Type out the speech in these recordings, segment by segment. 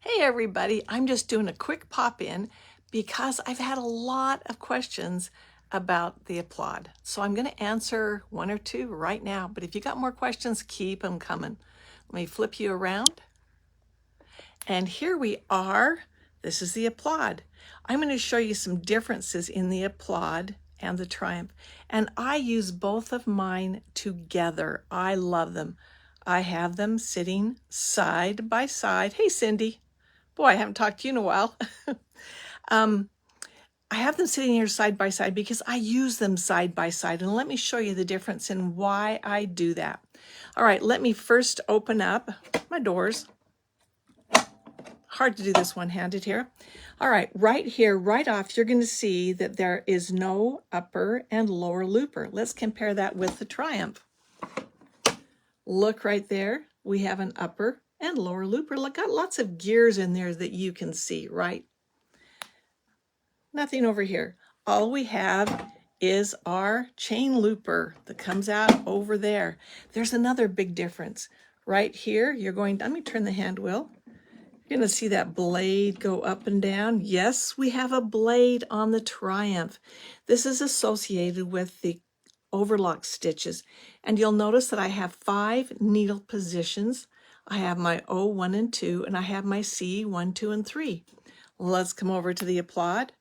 Hey everybody, I'm just doing a quick pop-in because I've had a lot of questions about the Applaud. So I'm going to answer one or two right now, but if you got more questions, keep them coming. Let me flip you around. And here we are. This is the Applaud. I'm going to show you some differences in the Applaud and the Triumph. And I use both of mine together. I love them. I have them sitting side by side. Hey, Cindy. Boy, I haven't talked to you in a while. I have them sitting here side by side because I use them side by side. And let me show you the difference in why I do that. All right, let me first open up my doors. Hard to do this one-handed here. All right, right here, right off, you're going to see that there is no upper and lower looper. Let's compare that with the Triumph. Look right there. We have an upper and lower looper. Look, got lots of gears in there that you can see, right? Nothing over here. All we have is our chain looper that comes out over there. There's another big difference. Right here, you're going, let me turn the hand wheel. You're going to see that blade go up and down. Yes, we have a blade on the Triumph. This is associated with the overlock stitches. And you'll notice that I have 5 needle positions. I have my O, 1, and 2, and I have my C, 1, 2, and 3. Let's come over to the Applaud.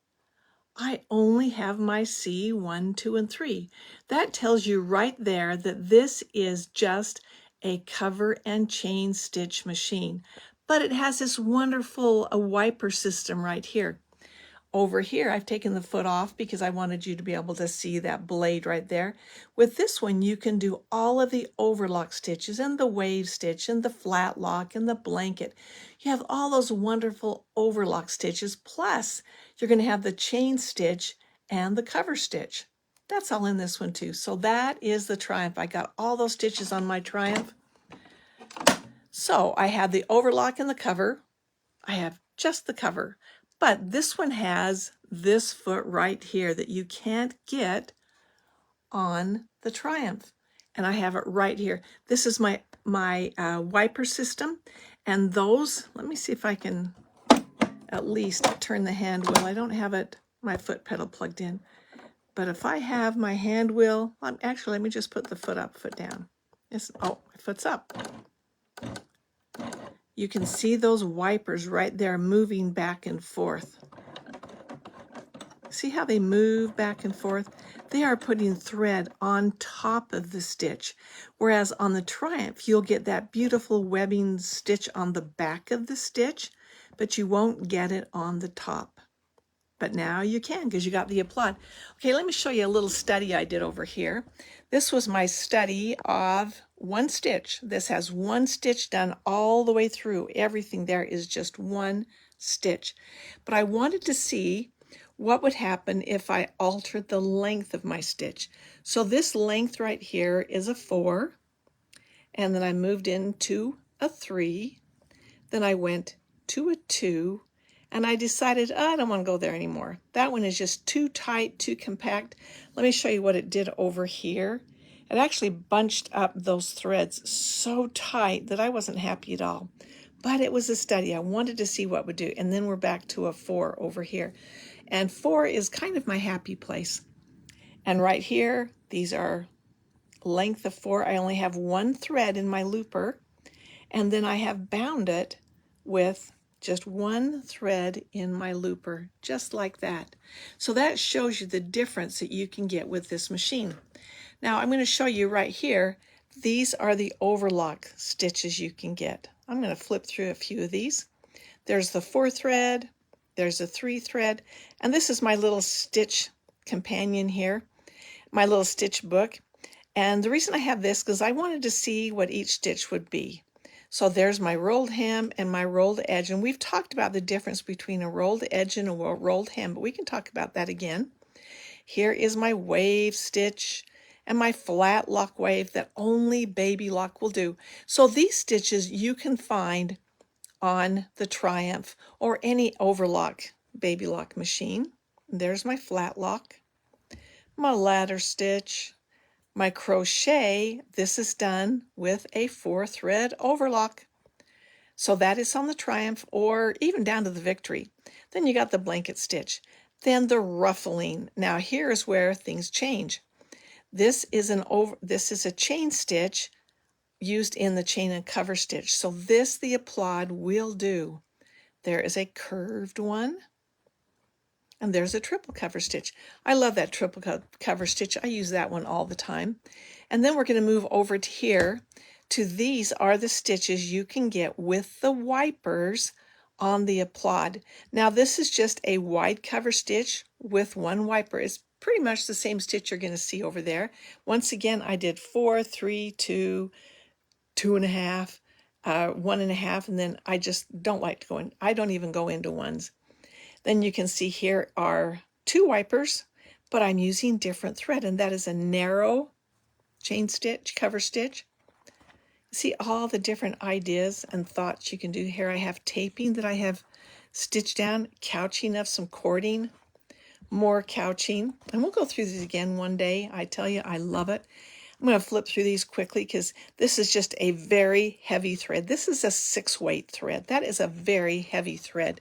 I only have my C, 1, 2, and 3. That tells you right there that this is just a cover and chain stitch machine. But it has this wonderful wiper system right here. Over here, I've taken the foot off because I wanted you to be able to see that blade right there. With this one, you can do all of the overlock stitches and the wave stitch and the flat lock and the blanket. You have all those wonderful overlock stitches, plus you're going to have the chain stitch and the cover stitch. That's all in this one too. So that is the Triumph. I got all those stitches on my Triumph. So I have the overlock and the cover. I have just the cover. But this one has this foot right here that you can't get on the Triumph. And I have it right here. This is my wiper system. And those, let me see if I can at least turn the hand wheel. I don't have my foot pedal plugged in. But if I have my hand wheel, actually, let me just put the foot up, foot down. Oh, my foot's up. You can see those wipers right there moving back and forth. See how they move back and forth? They are putting thread on top of the stitch, whereas on the Triumph, you'll get that beautiful webbing stitch on the back of the stitch, but you won't get it on the top. But now you can because you got the Applaud. Okay, let me show you a little study I did over here. This was my study of one stitch. This has one stitch done all the way through. Everything there is just one stitch. But I wanted to see what would happen if I altered the length of my stitch. So this length right here is a 4, and then I moved into a 3, then I went to a 2, and I decided, I don't want to go there anymore. That one is just too tight, too compact. Let me show you what it did over here. It actually bunched up those threads so tight that I wasn't happy at all. But it was a study. I wanted to see what would do. And then we're back to a 4 over here. And 4 is kind of my happy place. And right here, these are length of 4. I only have one thread in my looper. And then I have bound it with just one thread in my looper, just like that. So that shows you the difference that you can get with this machine. Now I'm going to show you right here, these are the overlock stitches you can get. I'm going to flip through a few of these. There's the 4 thread, there's a 3 thread, and this is my little stitch companion here, my little stitch book. And the reason I have this is because I wanted to see what each stitch would be. So there's my rolled hem and my rolled edge. And we've talked about the difference between a rolled edge and a rolled hem, but we can talk about that again. Here is my wave stitch and my flat lock wave that only baby lock will do. So these stitches you can find on the Triumph or any overlock baby lock machine. There's my flat lock, my ladder stitch, my crochet. This is done with a 4 thread overlock. So that is on the Triumph or even down to the Victory. Then you got the blanket stitch. Then the ruffling. Now here's where things change. This is a chain stitch used in the chain and cover stitch. So this the Applaud will do. There is a curved one, and there's a triple cover stitch. I love that triple cover stitch. I use that one all the time. And then we're going to move over to here. These are the stitches you can get with the wipers on the Applaud. Now this is just a wide cover stitch with one wiper. It's pretty much the same stitch you're going to see over there. Once again, I did 4, 3, 2, 2.5, 1.5, and then I just don't like to go in. I don't even go into ones. Then you can see here are 2 wipers, but I'm using different thread, and that is a narrow chain stitch, cover stitch. See all the different ideas and thoughts you can do here. I have taping that I have stitched down, couching of some cording, more couching, and we'll go through these again one day. I tell you, I love it. I'm going to flip through these quickly because this is just a very heavy thread. This is a 6-weight thread. That is a very heavy thread.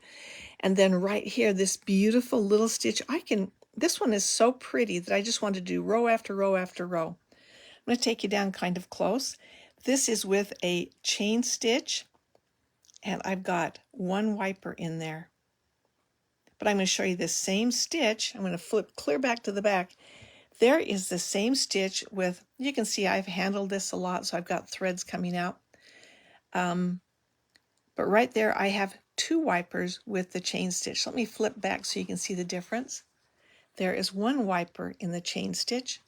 And then right here, this beautiful little stitch, this one is so pretty that I just want to do row after row after row. I'm going to take you down kind of close. This is with a chain stitch, and I've got 1 wiper in there. But I'm going to show you this same stitch. I'm going to flip clear back to the back. There is the same stitch with, you can see I've handled this a lot, so I've got threads coming out. But right there, I have 2 wipers with the chain stitch. Let me flip back so you can see the difference. There is 1 wiper in the chain stitch.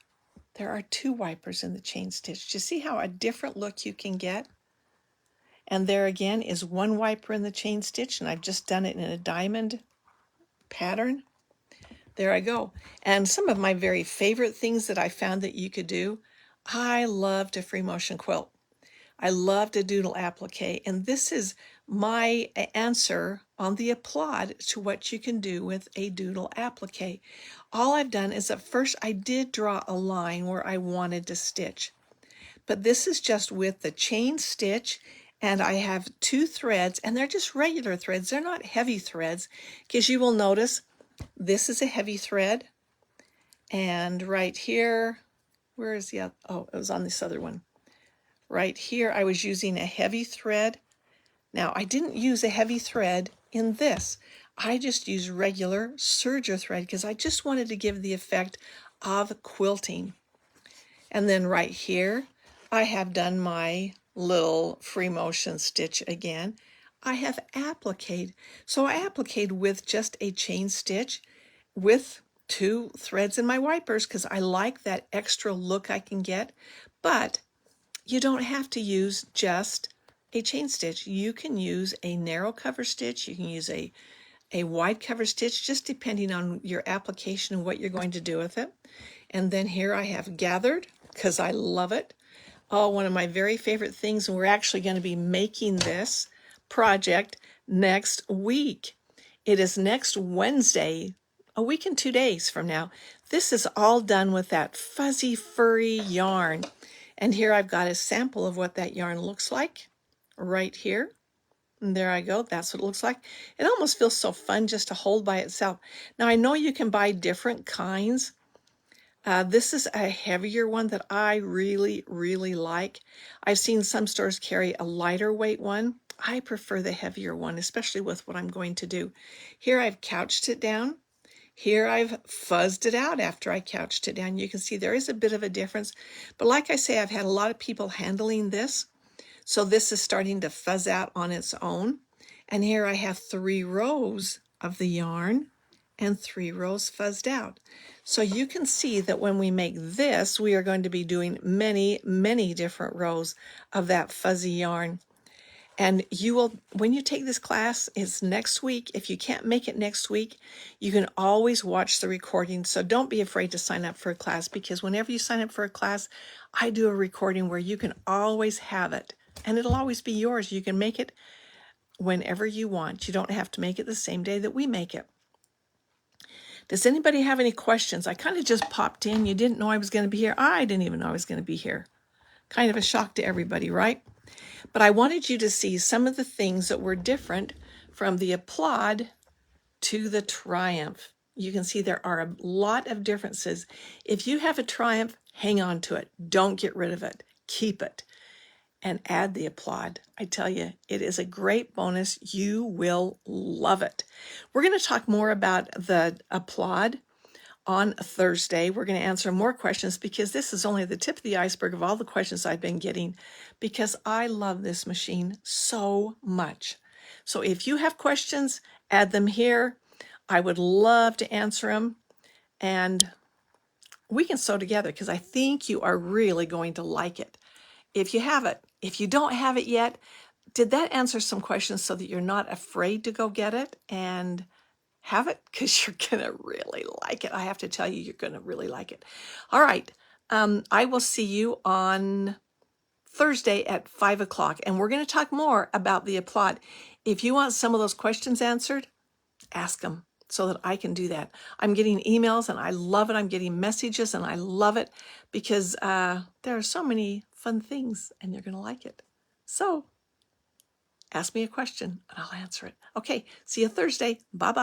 There are 2 wipers in the chain stitch. Do you see how a different look you can get? And there again is 1 wiper in the chain stitch, and I've just done it in a diamond pattern. There I go. And some of my very favorite things that I found that you could do, I love to free motion quilt. I love to doodle applique, and this is my answer on the Applaud to what you can do with a doodle applique. All I've done is at first I did draw a line where I wanted to stitch, but this is just with the chain stitch, and I have 2 threads, and they're just regular threads. They're not heavy threads, because you will notice this is a heavy thread, and right here, where is the other? Oh, it was on this other one. Right here, I was using a heavy thread. Now, I didn't use a heavy thread in this. I just used regular serger thread because I just wanted to give the effect of quilting. And then right here, I have done my little free motion stitch again. I have appliqued. So I appliqued with just a chain stitch with 2 threads in my wipers because I like that extra look I can get. But you don't have to use just a chain stitch. You can use a narrow cover stitch. You can use a wide cover stitch, just depending on your application and what you're going to do with it. And then here I have gathered, because I love it. Oh, one of my very favorite things, and we're actually going to be making this project next week. It is next Wednesday, a week and 2 days from now. This is all done with that fuzzy, furry yarn. And here I've got a sample of what that yarn looks like right here. And there I go. That's what it looks like. It almost feels so fun just to hold by itself. Now, I know you can buy different kinds. This is a heavier one that I really, really like. I've seen some stores carry a lighter weight one. I prefer the heavier one, especially with what I'm going to do. Here I've couched it down. Here I've fuzzed it out after I couched it down. You can see there is a bit of a difference. But like I say, I've had a lot of people handling this. So this is starting to fuzz out on its own. And here I have 3 rows of the yarn and 3 rows fuzzed out. So you can see that when we make this, we are going to be doing many, many different rows of that fuzzy yarn. And you will, when you take this class, it's next week. If you can't make it next week, you can always watch the recording. So don't be afraid to sign up for a class, because whenever you sign up for a class, I do a recording where you can always have it. And it'll always be yours. You can make it whenever you want. You don't have to make it the same day that we make it. Does anybody have any questions? I kind of just popped in. You didn't know I was going to be here. I didn't even know I was going to be here. Kind of a shock to everybody, right? But I wanted you to see some of the things that were different from the Applaud to the Triumph. You can see there are a lot of differences. If you have a Triumph, hang on to it. Don't get rid of it. Keep it and add the Applaud. I tell you, it is a great bonus. You will love it. We're going to talk more about the Applaud on Thursday. We're going to answer more questions because this is only the tip of the iceberg of all the questions I've been getting, because I love this machine so much. So if you have questions, add them here. I would love to answer them, and we can sew together because I think you are really going to like it. If you have it, if you don't have it yet, did that answer some questions so that you're not afraid to go get it and have it? Because you're going to really like it. I have to tell you, you're going to really like it. All right. I will see you on Thursday at 5 o'clock, and we're going to talk more about the Applaud. If you want some of those questions answered, ask them so that I can do that. I'm getting emails and I love it. I'm getting messages and I love it because there are so many fun things and you're going to like it. So ask me a question and I'll answer it. Okay, see you Thursday. Bye-bye.